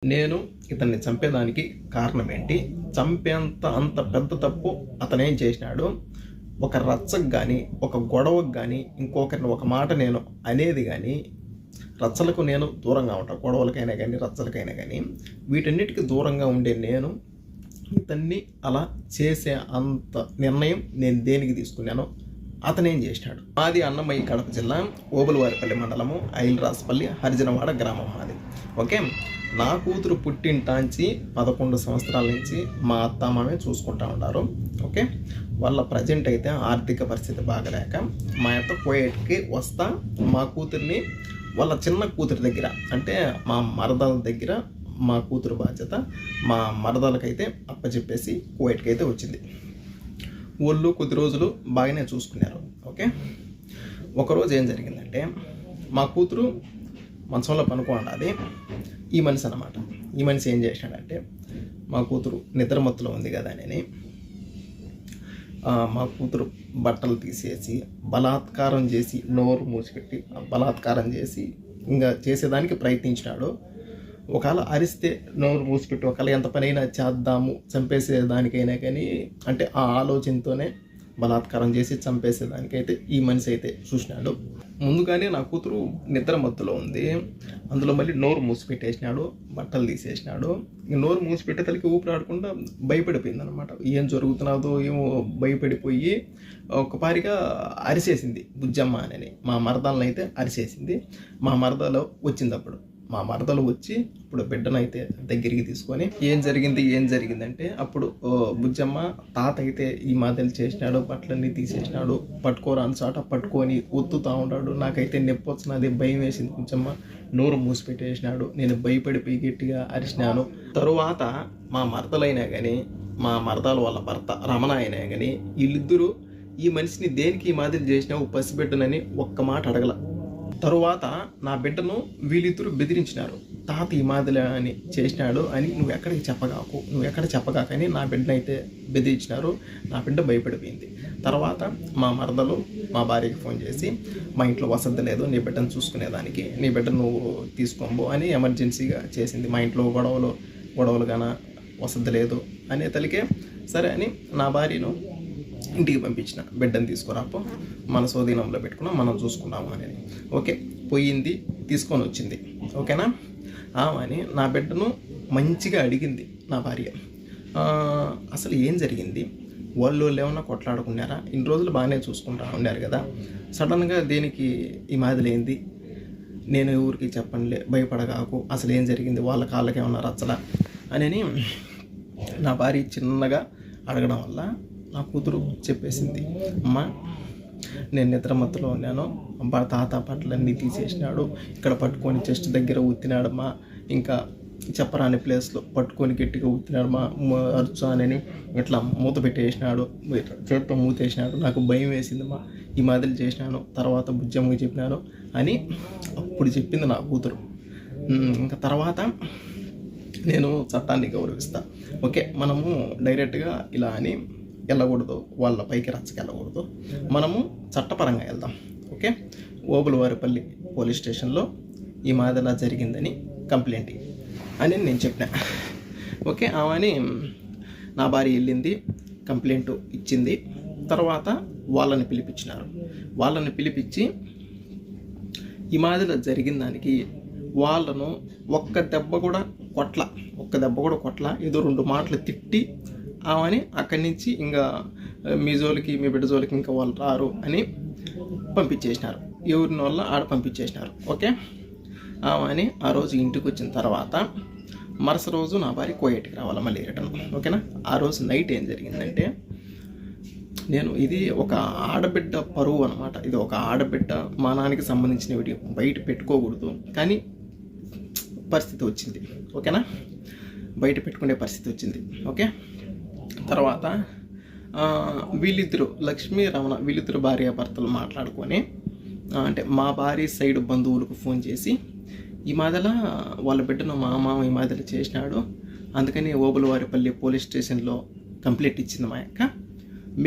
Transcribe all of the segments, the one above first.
నేను ఇతన్ని చంపేదానికి కారణం ఏంటి? అంత పెద్ద తప్పు అతనేం చేసినాడు? ఒక రచ్చకు కానీ, ఒక గొడవకు కానీ, ఇంకొకరిని ఒక మాట నేను అనేది కానీ, రచ్చలకు నేను దూరంగా ఉంటాను. గొడవలకైనా కానీ, రచ్చలకైనా కానీ, వీటన్నిటికీ దూరంగా ఉండే నేను ఇతన్ని అలా చేసే అంత నిర్ణయం నేను దేనికి తీసుకున్నానో అతనేం చేసినాడు. మాది అన్నమయ్య కడప జిల్లా ఓబులవారిపల్లి మండలము ఐలరాజపల్లి హరిజనవాడ గ్రామం మాది. ఓకే, నా కూతురు పుట్టింటాంచి 11 సంవత్సరాల నుంచి మా అత్తమామే చూసుకుంటా ఉన్నారు. ఓకే, వాళ్ళ ప్రజెంట్ అయితే ఆర్థిక పరిస్థితి బాగలేక మా అత్త కోయేట్కి వస్తా మా కూతుర్ని వాళ్ళ చిన్న కూతురి దగ్గర, అంటే మా మరదల దగ్గర మా కూతురు బాధ్యత మా మరదలకైతే అప్పచెప్పేసి కోయేట్కి అయితే వచ్చింది. వాళ్ళు కొద్ది రోజులు బాగానే చూసుకున్నారు. ఓకే, ఒకరోజు ఏం జరిగిందంటే మా కూతురు మంచంలో పనుకోండి, ఈ మనిషి అన్నమాట. ఈ మనిషి ఏం చేసినాడంటే మా కూతురు నిద్రమత్తులో ఉంది కదా అని మా కూతురు బట్టలు తీసేసి బలాత్కారం చేసి నోరు మూసిపెట్టి బలాత్కారం చేసి ఇంకా చేసేదానికి ప్రయత్నించినాడు. ఒకవేళ అరిస్తే నోరు మూసిపెట్టి ఒకవేళ ఎంత పనైనా చేద్దాము చంపేసేదానికైనా కానీ, అంటే ఆ ఆలోచనతోనే బలాత్కారం చేసి చంపేసేదానికైతే ఈ మనిషి అయితే చూసినాడు. ముందుగానే నా కూతురు నిద్ర మత్తులో ఉంది, అందులో మళ్ళీ నోరు మూసిపెట్టేసినాడు, బట్టలు తీసేసినాడు. నోరు మూసిపెట్టేతలకి ఊపిరాడకుండా భయపడిపోయింది అనమాట. ఏం జరుగుతున్నదో ఏమో భయపడిపోయి ఒకపారిగా అరిసేసింది బుజ్జమ్మ అని. మా మరదలను అయితే అరిసేసింది. మా మరదలో వచ్చింది. అప్పుడు మా మరదలు వచ్చి ఇప్పుడు బిడ్డనైతే దగ్గరికి తీసుకొని ఏం జరిగిందంటే అప్పుడు బుజ్జమ్మ తాత అయితే ఈ మాదిరి చేసినాడు, బట్టలన్నీ తీసేసినాడు, పట్టుకోరాని చాట పట్టుకొని ఒత్తుతా ఉన్నాడు. నాకైతే నొప్పి వచ్చినది, భయం వేసింది. బుజ్జమ్మ నోరు మూసిపెట్టేసినాడు. నేను భయపడిపోయి గట్టిగా అరిచినాను. తరువాత మా మరదలైనా కానీ, మా మరదలు వాళ్ళ భర్త రమణ అయినా కానీ, వీళ్ళిద్దరూ ఈ మనిషిని దేనికి ఈ మాదిరి చేసినావు పసిబిడ్డనని ఒక్క మాట అడగల. తరువాత నా బిడ్డను వీళ్ళిద్దరూ బెదిరించినారు. తాత ఈ మాదిరి అని చేసినాడు అని నువ్వు ఎక్కడ చెప్పగాకని నా బిడ్డనైతే బెదిరించినారు. నా బిడ్డ భయపడిపోయింది. తర్వాత మా మరదలు మా భార్యకి ఫోన్ చేసి మా ఇంట్లో వసతి లేదు, నీ బిడ్డను చూసుకునేదానికి, నీ బిడ్డ నువ్వు తీసుకోబో అని ఎమర్జెన్సీగా చేసింది. మా ఇంట్లో గొడవలు గాన వసతి లేదు అనే తలికే సరే అని నా భార్యను ఇంటికి పంపించిన. బిడ్డను తీసుకురాపో, మన స్వాధీనంలో పెట్టుకున్నాం, మనం చూసుకున్నాము అని. ఓకే, పోయింది, తీసుకొని వచ్చింది. ఓకేనా, అని నా బిడ్డను మంచిగా అడిగింది నా భార్య. అసలు ఏం జరిగింది, వాళ్ళు ఏమన్నా కొట్లాడుకున్నారా? ఇన్ని రోజులు బాగానే చూసుకుంటా ఉన్నారు కదా, సడన్గా దేనికి ఈ మాదిరి ఏంది? నేను ఎవరికి చెప్పనులే, భయపడగాకు, అసలు ఏం జరిగింది, వాళ్ళ కాళ్ళకి ఏమన్నా రచ్చలా అని నా భార్య చిన్నగా అడగడం వల్ల నా కూతురు చెప్పేసింది, అమ్మ నేను నిద్రమత్తులో ఉన్నాను, తాత బట్టలన్నీ తీసేసినాడు, ఇక్కడ పట్టుకొని చెస్ట్ దగ్గర ఉత్తినాడమ్మా, ఇంకా చెప్పరాని ప్లేస్లో పట్టుకొని గట్టిగా ఉత్తినాడమ్మా, అరుచానని ఇట్లా మూత పెట్టేసినాడు, చేతితో మూతేసినాడు, నాకు భయం వేసిందమ్మా, ఈ మాదిరి చేసినాను, తర్వాత బుజ్జమ్మకి చెప్పినాను అని అప్పుడు చెప్పింది నా కూతురు. ఇంకా తర్వాత నేను చట్టాన్ని గౌరవిస్తా. ఓకే, మనము డైరెక్ట్గా ఇలా అని వెళ్ళకూడదు, వాళ్ళ పైకి రచ్చకెళ్ళకూడదు, మనము చట్టపరంగా వెళ్దాం. ఓకే, ఓబులవారిపల్లి పోలీస్ స్టేషన్లో ఈ మాదిరిలా జరిగిందని కంప్లైంట్ అని నేను చెప్పిన. ఓకే, ఆమెని నా భార్య వెళ్ళింది, కంప్లైంట్ ఇచ్చింది. తర్వాత వాళ్ళని పిలిపించినారు. వాళ్ళని పిలిపించి ఈ మాదిరిలా జరిగిన దానికి వాళ్ళను ఒక్క దెబ్బ కూడా కొట్ల, ఏదో 2 మాటలు తిట్టి ఆమెని అక్కడి నుంచి ఇంకా మీ జోలికి, మీ బిడ్డ జోలికి ఇంకా వాళ్ళు రారు అని పంపించేసినారు. ఎవరిని వల్ల ఆడ పంపించేసినారు. ఓకే, ఆమెని ఆ రోజు ఇంటికి వచ్చిన తర్వాత మరుసటి రోజు నా భార్య కోయేటికి రావాలి మళ్ళీ రిటర్న్. ఓకేనా, ఆ రోజు నైట్ ఏం జరిగిందంటే, ఇది ఒక ఆడబిడ్డ పరువు అనమాట. ఇది ఒక ఆడబిడ్డ మానానికి సంబంధించిన వీడియో, బయట పెట్టుకోకూడదు కానీ పరిస్థితి వచ్చింది. ఓకేనా, బయట పెట్టుకునే పరిస్థితి వచ్చింది. ఓకే, తర్వాత వీళ్ళిద్దరు లక్ష్మీ రమణ వీళ్ళిద్దరు భార్యాభర్తలు మాట్లాడుకొని, అంటే మా భార్య సైడ్ బంధువులకు ఫోన్ చేసి ఈ మాదిరిలా వాళ్ళ బిడ్డను మా మామ ఈ మాదిరి చేసినాడు, అందుకని ఓబులవారిపల్లి పోలీస్ స్టేషన్లో కంప్లైంట్ ఇచ్చింది మా అక్క,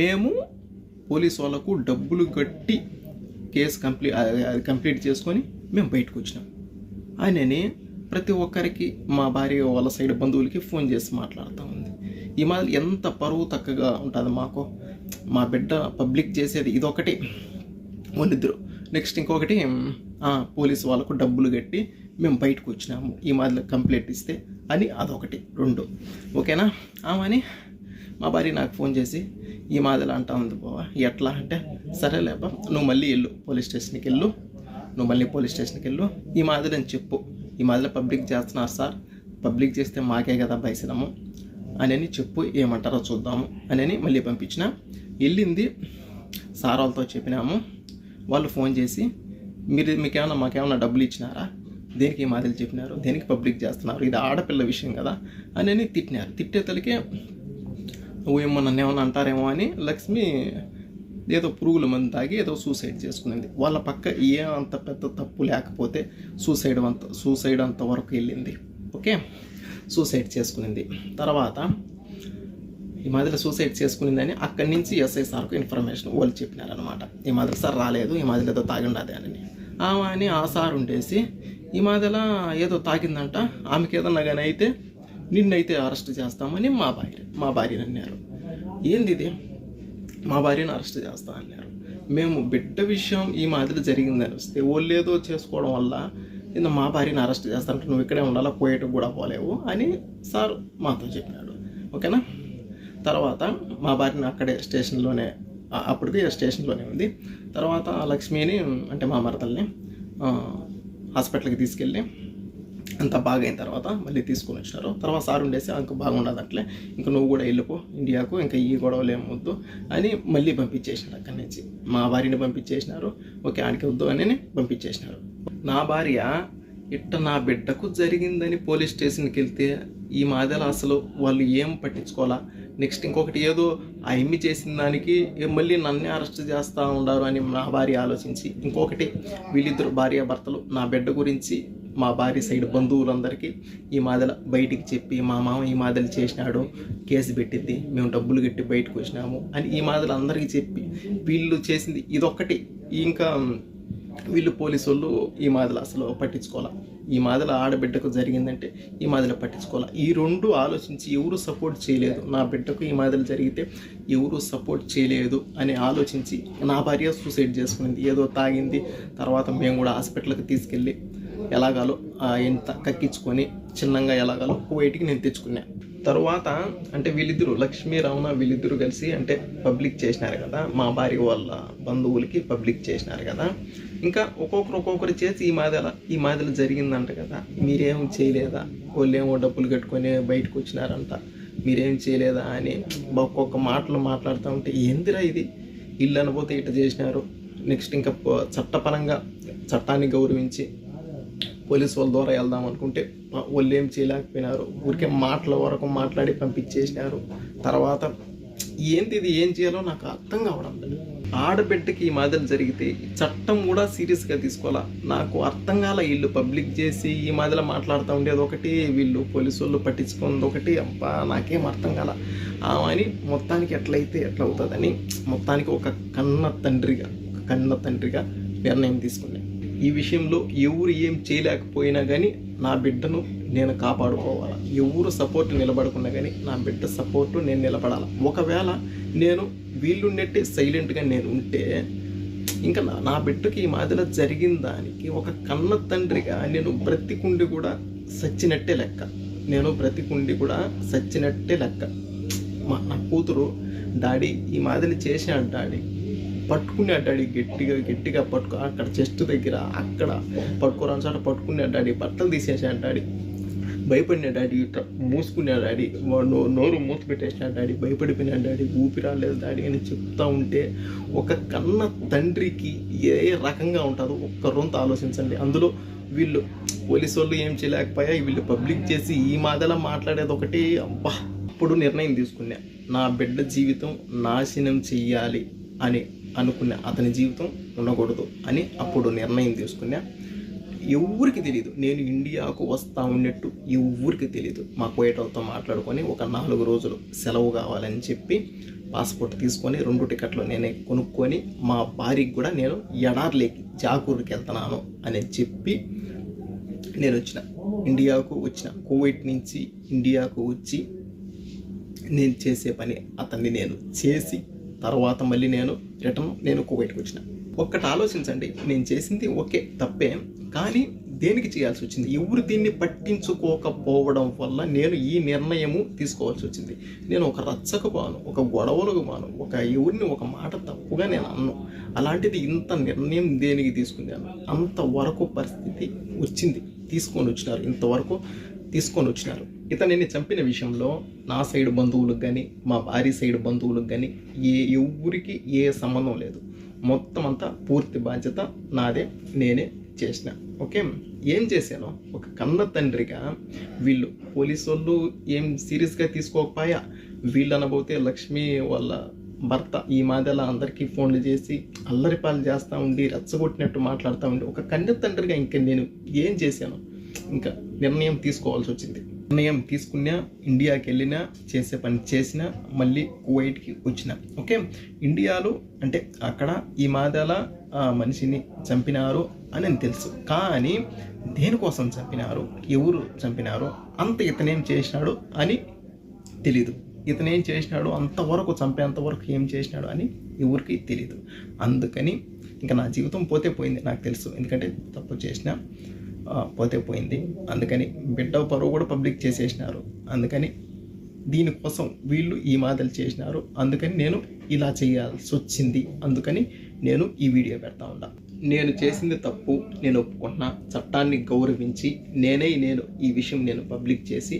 మేము పోలీసు వాళ్ళకు డబ్బులు కట్టి కేసు కంప్లీట్ చేసుకొని మేము బయటకు వచ్చినాం అని ప్రతి ఒక్కరికి మా భార్య వాళ్ళ సైడ్ బంధువులకి ఫోన్ చేసి మాట్లాడుతూ ఉంది. ఈ మాదిరి ఎంత పరువు తక్కగా ఉంటుంది మాకు. మా బిడ్డ పబ్లిక్ చేసేది ఇదొకటి వాళ్ళిద్దరు. నెక్స్ట్ ఇంకొకటి పోలీసు వాళ్ళకు డబ్బులు కట్టి మేము బయటకు వచ్చినాము ఈ మాదిరి కంప్లైంట్ ఇస్తే అని అదొకటి 2. ఓకేనా? ఆమెని మా భార్య నాకు ఫోన్ చేసి ఈ మాదిరి అంటా ఉంది బావా, ఎట్లా అంటే సరేలేబా నువ్వు మళ్ళీ వెళ్ళు పోలీస్ స్టేషన్కి వెళ్ళు, ఈ మాదిరి అని చెప్పు, ఈ మాదిరి పబ్లిక్ చేస్తున్నారు సార్, పబ్లిక్ చేస్తే మాకే కదా భయసినము అని చెప్పు, ఏమంటారో చూద్దాము అని మళ్ళీ పంపించిన. వెళ్ళింది సార్ వాళ్ళతో చెప్పినాము. వాళ్ళు ఫోన్ చేసి మాకేమన్నా డబ్బులు ఇచ్చినారా, దేనికి ఈ మాదిరి చెప్పినారు, దేనికి పబ్లిక్ చేస్తున్నారు, ఇది ఆడపిల్ల విషయం కదా అని తిట్టినారు. తిట్టేతలకే నన్ను ఏమన్నా అంటారేమో అని లక్ష్మి ఏదో పురుగుల మందు తాగి ఏదో సూసైడ్ చేసుకునింది. వాళ్ళ పక్క అంత పెద్ద తప్పు లేకపోతే సూసైడ్ అంత వరకు వెళ్ళింది. ఓకే, సూసైడ్ చేసుకునింది. తర్వాత ఈ మాదిరి సూసైడ్ చేసుకునిందని అక్కడి నుంచి ఎస్ఐ సార్కు ఇన్ఫర్మేషన్ వాళ్ళు చెప్పినారనమాట. ఈ మాదిరి సార్ రాలేదు, ఈ మాదిరి ఏదో తాగి ఉండదు అని ఆ సార్ ఉండేసి ఈ మాదిరిలా ఏదో తాగిందంట, ఆమెకి ఏదన్నా కానీ అయితే నిన్నైతే అరెస్ట్ చేస్తామని మా భార్యని అన్నారు. ఏంది ఇది, మా భార్యను అరెస్ట్ చేస్తా అన్నారు. మేము బిడ్డ విషయం ఈ మాదిరి జరిగిందని వస్తే వాళ్ళు ఏదో చేసుకోవడం వల్ల మా భార్యను అరెస్ట్ చేస్తానంటే నువ్వు ఇక్కడే ఉండాలా, పోయేటకు కూడా పోలేవు అని సార్ మాతో చెప్పినాడు. ఓకేనా? తర్వాత మా భార్యని అక్కడే స్టేషన్లోనే, అప్పటికి స్టేషన్లోనే ఉంది. తర్వాత లక్ష్మిని అంటే మా మరదల్ని హాస్పిటల్కి తీసుకెళ్ళి అంతా బాగా అయిన తర్వాత మళ్ళీ తీసుకొని వచ్చినారు. తర్వాత సార్ ఉండేసి ఇంకా బాగుండదు అట్లే, ఇంకా నువ్వు కూడా వెళ్ళిపో ఇండియాకు, ఇంకా ఈ గొడవలు ఏమొద్దు అని మళ్ళీ పంపించేసినారు. అక్కడి నుంచి మా భార్యని పంపించేసినారు. ఓకే, ఆడికి వద్దు అని పంపించేసినారు. నా భార్య నా బిడ్డకు జరిగిందని పోలీస్ స్టేషన్కి వెళ్తే ఈ మాదిరి అసలు వాళ్ళు ఏం పట్టించుకోవాలా. నెక్స్ట్ ఇంకొకటి ఏదో ఆ ఎమ్మి చేసిన దానికి మళ్ళీ నన్నే అరెస్ట్ చేస్తూ ఉన్నారు అని నా భార్య ఆలోచించి, ఇంకొకటి వీళ్ళిద్దరు భార్యాభర్తలు నా బిడ్డ గురించి మా భార్య సైడ్ బంధువులందరికీ ఈ మాదిరి బయటికి చెప్పి మా మామ ఈ మాదిరి చేసినాడు, కేసు పెట్టింది, మేము డబ్బులు కట్టి బయటకు వచ్చినాము అని ఈ మాదిరి అందరికీ చెప్పి వీళ్ళు చేసింది ఇదొక్కటి. ఇంకా వీళ్ళు పోలీసు వాళ్ళు ఈ మాదిరి అసలు పట్టించుకోవాలి. ఈ మాదిరి ఆడబిడ్డకు జరిగిందంటే ఈ మాదిరి పట్టించుకోవాలి. ఈ 2 ఆలోచించి ఎవరు సపోర్ట్ చేయలేదు. నా బిడ్డకు ఈ మాదిరి జరిగితే ఎవరు సపోర్ట్ చేయలేదు అని ఆలోచించి నా భార్య సూసైడ్ చేసుకునింది. ఏదో తాగింది. తర్వాత మేము కూడా హాస్పిటల్కి తీసుకెళ్ళి ఎలాగాలో ఎంత కక్కించుకొని చిన్నగా ఎలాగాలో బయటికి నేను తెచ్చుకున్నా. తర్వాత అంటే వీళ్ళిద్దరూ లక్ష్మీ రమణ వీళ్ళిద్దరూ కలిసి అంటే పబ్లిక్ చేసినారు కదా, మా భార్య వాళ్ళ బంధువులకి పబ్లిక్ చేసినారు కదా. ఇంకా ఒక్కొక్కరు చేసి ఈ మాదిరి జరిగిందంట కదా, మీరేం చేయలేదా, వాళ్ళేమో డబ్బులు కట్టుకొని బయటకు వచ్చినారంట, మీరేం చేయలేదా అని ఒక్కొక్క మాటలు మాట్లాడుతూ ఉంటే ఏందిరా ఇది, ఇల్లు అనబోతే ఇట్లా చేసినారు. నెక్స్ట్ ఇంకా చట్టపరంగా చట్టాన్ని గౌరవించి పోలీసు వాళ్ళ ద్వారా వెళ్దాం అనుకుంటే వాళ్ళు ఏం చేయలేకపోయినారు. ఊరికే మాటల వరకు మాట్లాడి పంపించేసినారు. తర్వాత ఏంటిది, ఏం చేయాలో నాకు అర్థం కావడం లేదు. ఆడబిడ్డకి ఈ మాదిరి జరిగితే చట్టం కూడా సీరియస్గా తీసుకోవాలా. నాకు అర్థం కాల. వీళ్ళు పబ్లిక్ చేసి ఈ మాదిరిలో మాట్లాడుతూ ఉండేది ఒకటి, వీళ్ళు పోలీసు వాళ్ళు పట్టించుకున్నది ఒకటి. అబ్బా నాకేం అర్థం కాల. అని మొత్తానికి ఎట్లయితే ఎట్లా అవుతుందని మొత్తానికి ఒక కన్న తండ్రిగా నిర్ణయం తీసుకున్నాను. ఈ విషయంలో ఎవరు ఏం చేయలేకపోయినా కానీ నా బిడ్డను నేను కాపాడుకోవాలి. ఎవరు సపోర్ట్ నిలబడకున్నా కానీ నా బిడ్డ సపోర్టు నేను నిలబడాలి. ఒకవేళ నేను వీళ్ళున్నట్టే సైలెంట్గా నేను ఉంటే ఇంకా నా బిడ్డకి ఈ మాదిరిలో జరిగిన దానికి ఒక కన్న తండ్రిగా నేను బ్రతికుండి కూడా సచ్చినట్టే లెక్క. నా కూతురు డాడీ ఈ మాదిరి చేసాడు, డాడీ పట్టుకున్నాడు, డాడీ గట్టిగా పట్టుకో, అక్కడ చెస్ట్ దగ్గర అక్కడ పట్టుకోరాని చోట పట్టుకున్నాడు డాడీ, బట్టలు తీసేసాడు డాడీ, భయపడినాడు డాడీ, మూసుకున్నాడు డాడీ, నోరు మూత పెట్టేసినాడు డాడీ, భయపడిపోయినాడు డాడీ, ఊపి రాలేదు డాడీ అని చెప్తా ఉంటే ఒక కన్న తండ్రికి ఏ రకంగా ఉంటుందో ఒక్క రొంత ఆలోచించండి. అందులో వీళ్ళు పోలీసు వాళ్ళు ఏం చేయలేకపోయా, వీళ్ళు పబ్లిక్ చేసి ఈ మాదిరిలా మాట్లాడేది ఒకటి. అబ్బా, అప్పుడు నిర్ణయం తీసుకున్నా, నా బిడ్డ జీవితం నాశనం చెయ్యాలి అని అనుకున్నా, అతని జీవితం ఉండకూడదు అని అప్పుడు నిర్ణయం తీసుకున్నా. ఎవరికి తెలియదు నేను ఇండియాకు వస్తా ఉన్నట్టు, ఎవరికి తెలియదు. మా కోయటలతో మాట్లాడుకొని ఒక 4 రోజులు సెలవు కావాలని చెప్పి పాస్పోర్ట్ తీసుకొని 2 టికెట్లు నేనే కొనుక్కొని మా భార్యకి కూడా నేను ఎడార్లేకి జాకూర్కి వెళ్తున్నాను అని చెప్పి నేను వచ్చిన. ఇండియాకు వచ్చిన, కువైట్ నుంచి ఇండియాకు వచ్చి నేను చేసే పని అతన్ని నేను చేసి తర్వాత మళ్ళీ నేను కువైట్కి వచ్చిన. ఒక్కటి ఆలోచించండి, నేను చేసింది ఓకే తప్పే, కానీ దేనికి చేయాల్సి వచ్చింది? ఎవరు దీన్ని పట్టించుకోకపోవడం వల్ల నేను ఈ నిర్ణయము తీసుకోవాల్సి వచ్చింది. నేను ఒక రచ్చకు బాను, ఒక గొడవలకు బాను, ఎవరిని ఒక మాట తప్పుగా నేను అన్ను. అలాంటిది ఇంత నిర్ణయం దేనికి తీసుకున్నాను? అంతవరకు పరిస్థితి వచ్చింది, ఇంతవరకు తీసుకొని వచ్చినారు. ఇతనిని చంపిన విషయంలో నా సైడ్ బంధువులకు కానీ మా భార్య సైడ్ బంధువులకు కానీ ఎవరికి ఏ సంబంధం లేదు. మొత్తం అంతా పూర్తి బాధ్యత నాదే, నేనే చేసిన. ఓకే, ఏం చేశాను? ఒక కన్న తండ్రిగా వీళ్ళు పోలీసు వాళ్ళు ఏం సీరియస్గా తీసుకోకపోయా. వీళ్ళు అనబోతే లక్ష్మి వాళ్ళ భర్త ఈ మాదిరిలా అందరికీ ఫోన్లు చేసి అల్లరిపాలు చేస్తూ ఉండి రెచ్చగొట్టినట్టు మాట్లాడుతూ ఉండి ఒక కన్న తండ్రిగా ఇంకా నేను ఏం చేశాను? ఇంకా నిర్ణయం తీసుకోవాల్సి వచ్చింది. నిర్ణయం తీసుకున్నా, ఇండియాకి వెళ్ళినా, చేసే పని చేసినా, మళ్ళీ కువైట్కి వచ్చిన. ఓకే, ఇండియాలో అంటే అక్కడ ఈ మాదిరిలా మనిషిని చంపినారు అని తెలుసు, కానీ దేనికోసం చంపినారు, ఎవరు చంపినారు, అంత ఇతనేం చేసినాడు అని తెలీదు. ఇతనేం చేసినాడు అంతవరకు, చంపేంతవరకు ఏం చేసినాడు అని ఎవరికి తెలీదు. అందుకని ఇంకా నా జీవితం పోతే పోయింది నాకు తెలుసు, ఎందుకంటే తప్పు చేసిన పోతే పోయింది. అందుకని బిడ్డ పరువు కూడా పబ్లిక్ చేసేసినారు. అందుకని దీనికోసం వీళ్ళు ఈ మాటలు చేసినారు. అందుకని నేను ఇలా చేయాల్సి వచ్చింది. అందుకని నేను ఈ వీడియో పెడతా ఉన్నా. నేను చేసింది తప్పు, నేను ఒప్పుకుంటున్నా. చట్టాన్ని గౌరవించి నేను ఈ విషయం నేను పబ్లిక్ చేసి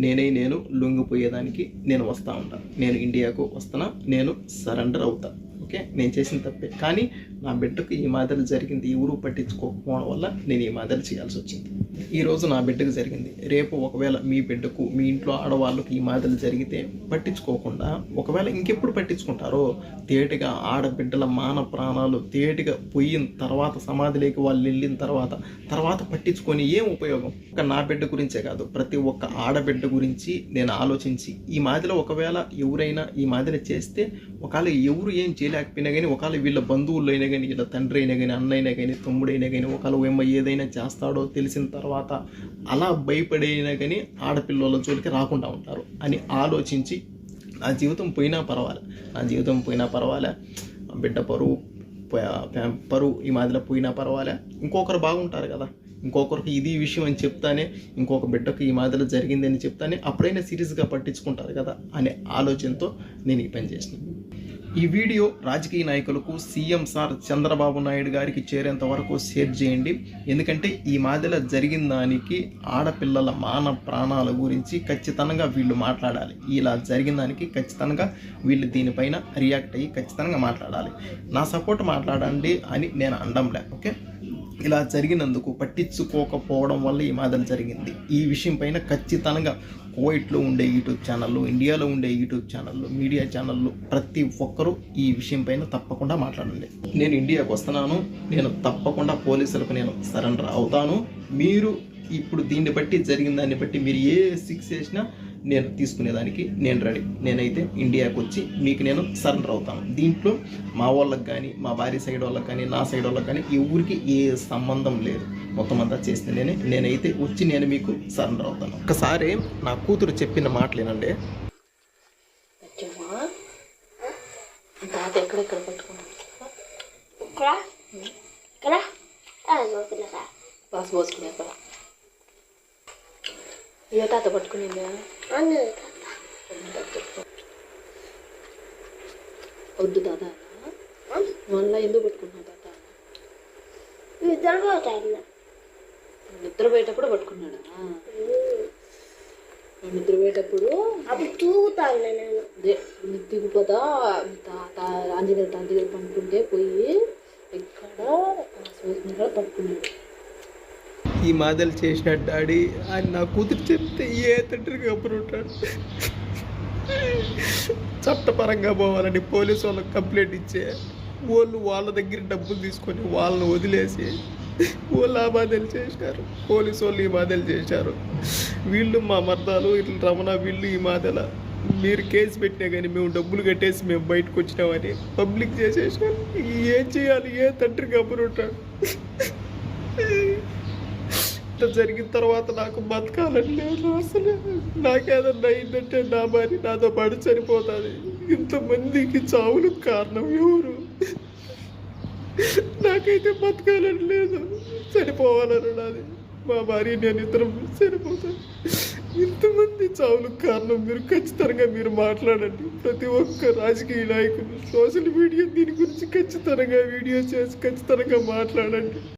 నేను లొంగిపోయేదానికి నేను వస్తూ ఉంటా. నేను ఇండియాకు వస్తున్నా, నేను సరెండర్ అవుతా. ఓకే, నేను చేసిన తప్పే, కానీ నా బిడ్డకు ఈ మాదిరి జరిగింది, ఎవరు పట్టించుకోకపోవడం వల్ల నేను ఈ మాదిరి చేయాల్సి వచ్చింది. ఈరోజు నా బిడ్డకు జరిగింది, రేపు ఒకవేళ మీ బిడ్డకు, మీ ఇంట్లో ఆడవాళ్ళకు ఈ మాదిరి జరిగితే పట్టించుకోకుండా ఒకవేళ ఇంకెప్పుడు పట్టించుకుంటారో, తేటిగా ఆడబిడ్డల మాన ప్రాణాలు తేటిగా పోయిన తర్వాత, సమాధిలోకి వాళ్ళు వెళ్ళిన తర్వాత పట్టించుకొని ఏం ఉపయోగం? ఒక నా బిడ్డ గురించే కాదు, ప్రతి ఒక్క ఆడబిడ్డ గురించి నేను ఆలోచించి ఈ మాదిరిలో ఒకవేళ ఎవరైనా ఈ మాదిరి చేస్తే, ఒకవేళ ఎవరు ఏం చేయలేకపోయినా కానీ, ఒకవేళ వీళ్ళ బంధువులు అయినా కానీ, వీళ్ళ తండ్రి అయినా కానీ, అన్నైనా కానీ, తమ్ముడైనా కానీ, ఒకవేళ ఏదైనా చేస్తాడో తెలిసిన తర్వాత అలా భయపడైనా కానీ ఆడపిల్లల జోలికి రాకుండా ఉంటారు అని ఆలోచించి నా జీవితం పోయినా పర్వాలే, బిడ్డ పరువు ఈ మాదిరిలో పోయినా పర్వాలే, ఇంకొకరు బాగుంటారు కదా, ఇంకొకరికి ఇది విషయం అని చెప్తానే, ఇంకొక బిడ్డకు ఈ మాదిరిలో జరిగిందని చెప్తానే అప్పుడైనా సీరియస్గా పట్టించుకుంటారు కదా అనే ఆలోచనతో నేను ఈ పని చేసినాను. ఈ వీడియో రాజకీయ నాయకులకు, సీఎం సార్ చంద్రబాబు నాయుడు గారికి చేరేంత వరకు షేర్ చేయండి. ఎందుకంటే ఈ మాదిరిలో జరిగిన దానికి ఆడపిల్లల మాన ప్రాణాల గురించి ఖచ్చితంగా వీళ్ళు మాట్లాడాలి. ఇలా జరిగిన దానికి ఖచ్చితంగా వీళ్ళు దీనిపైన రియాక్ట్ అయ్యి ఖచ్చితంగా మాట్లాడాలి. నా సపోర్ట్ మాట్లాడండి అని నేను అనడంలే. ఓకే, ఇలా జరిగినందుకు పట్టించుకోకపోవడం వల్ల ఈ మాదిరి జరిగింది. ఈ విషయం పైన ఖచ్చితంగా కువైట్లో ఉండే యూట్యూబ్ ఛానళ్ళు, ఇండియాలో ఉండే యూట్యూబ్ ఛానళ్ళు, మీడియా ఛానళ్ళు ప్రతి ఒక్కరూ ఈ విషయం పైన తప్పకుండా మాట్లాడండి. నేను ఇండియాకు వస్తున్నాను, నేను తప్పకుండా పోలీసులకు నేను సరెండర్ అవుతాను. మీరు ఇప్పుడు దీన్ని బట్టి, జరిగిన దాన్ని బట్టి మీరు ఏ శిక్ష చేసినా నేను తీసుకునేదానికి నేను రెడీ. నేనైతే ఇండియాకు వచ్చి మీకు నేను సరెండర్ అవుతాను. దీంట్లో మా వాళ్ళకి కానీ, మా భార్య సైడ్ వాళ్ళకి కానీ, నా సైడ్ వాళ్ళకి కానీ ఎవరికి ఏ సంబంధం లేదు. మొత్తం అంతా చేస్తే నేనైతే వచ్చి నేను మీకు సరెండర్ అవుతాను. ఒకసారి నా కూతురు చెప్పిన మాటలేనండి. ఏ తాత పట్టుకునిందా? వద్దు తాత, మళ్ళీ ఎందుకు పట్టుకున్నావు తాత? నిద్రపోయేటప్పుడు పట్టుకున్నాడా? నిద్రపోయేటప్పుడు దిగుపోతా తాత ఆంజనేయ తాత దగ్గర పండుకుంటే పోయి ఇక్కడ పట్టుకున్నాడు. ఈ మాదలు చేసిన డాడీ ఆయన నా కూతురు చెప్తే ఏ తండ్రికి అప్పుడు ఉంటాడు. చట్టపరంగా పోవాలని పోలీసు వాళ్ళకి కంప్లైంట్ ఇచ్చే వాళ్ళు వాళ్ళ దగ్గర డబ్బులు తీసుకొని వాళ్ళని వదిలేసి వాళ్ళు ఆ బాధలు చేసినారు. పోలీసు వాళ్ళు ఈ బాధలు చేశారు. వీళ్ళు మా మర్దాలు ఇట్లా రమణ వీళ్ళు ఈ మాదల మీరు కేసు పెట్టినా కానీ మేము డబ్బులు కట్టేసి మేము బయటకు వచ్చినామని పబ్లిక్ చేసేసారు. ఏం చేయాలి? ఏ తండ్రికి అప్పుడు ఉంటాడు? ఇంత జరిగిన తర్వాత నాకు బతకాలని లేదు అసలు. నాకేదన్నా అయిందంటే నా భార్య నాతో పాటు చనిపోతుంది. ఇంతమందికి చావులకు కారణం ఎవరు? నాకైతే బతకాలని లేదు, చనిపోవాలని నాది. మా భార్య నేను ఇద్దరం చనిపోతాను. ఇంతమంది చావులకు కారణం మీరు ఖచ్చితంగా మీరు మాట్లాడండి. ప్రతి ఒక్క రాజకీయ నాయకులు సోషల్ మీడియా దీని గురించి ఖచ్చితంగా వీడియో చేసి ఖచ్చితంగా మాట్లాడండి.